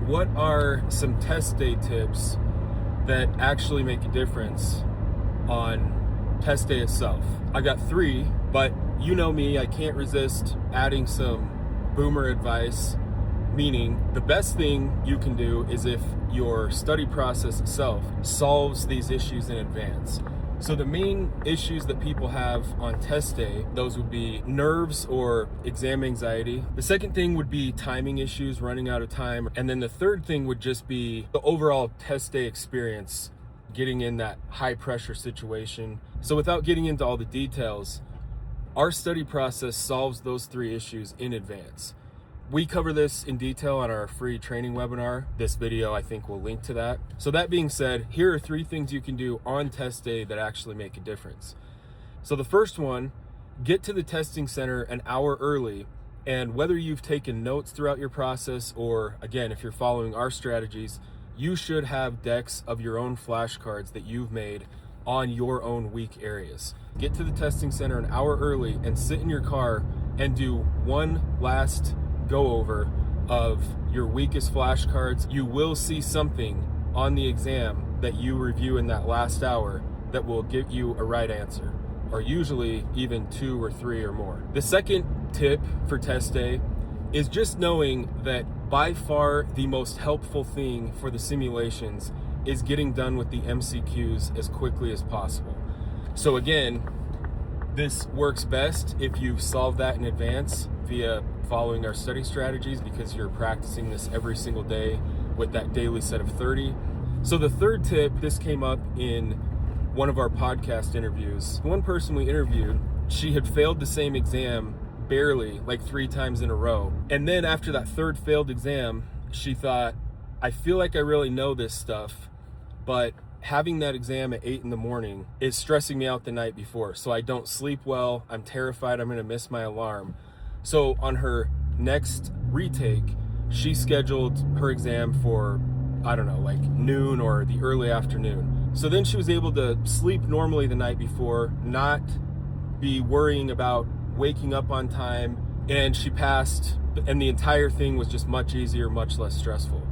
what are some test day tips that actually make a difference on test day itself? I got 3, but you know me, I can't resist adding some boomer advice, meaning the best thing you can do is if your study process itself solves these issues in advance. So the main issues that people have on test day, those would be nerves or exam anxiety. The second thing would be timing issues, running out of time. And then the third thing would just be the overall test day experience, getting in that high pressure situation. So without getting into all the details, our study process solves those 3 issues in advance. We cover this in detail on our free training webinar. This video, I think, will link to that. So that being said, here are 3 things you can do on test day that actually make a difference. So the first one, get to the testing center an hour early, and whether you've taken notes throughout your process or, again, if you're following our strategies, you should have decks of your own flashcards that you've made on your own weak areas. Get to the testing center an hour early and sit in your car and do one last go over of your weakest flashcards. You will see something on the exam that you review in that last hour that will give you a right answer, or usually even 2 or 3 or more. The second tip for test day is just knowing that by far the most helpful thing for the simulations is getting done with the MCQs as quickly as possible. So again, this works best if you solve that in advance via following our study strategies, because you're practicing this every single day with that daily set of 30. So the third tip, this came up in one of our podcast interviews. One person we interviewed, she had failed the same exam barely, like 3 times in a row. And then after that third failed exam, she thought, I feel like I really know this stuff, but having that exam at 8 in the morning is stressing me out the night before. So I don't sleep well. I'm terrified I'm gonna miss my alarm. So on her next retake, she scheduled her exam for, I don't know, like noon or the early afternoon. So then she was able to sleep normally the night before, not be worrying about waking up on time, and she passed, and the entire thing was just much easier, much less stressful.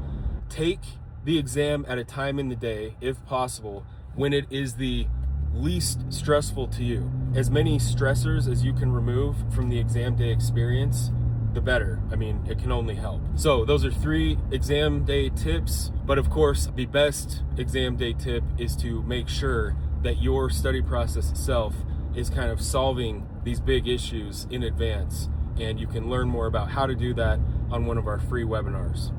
Take the exam at a time in the day, if possible, when it is the least stressful to you. As many stressors as you can remove from the exam day experience, the better. I mean, it can only help. So those are 3 exam day tips, but of course, the best exam day tip is to make sure that your study process itself is kind of solving these big issues in advance, and you can learn more about how to do that on one of our free webinars.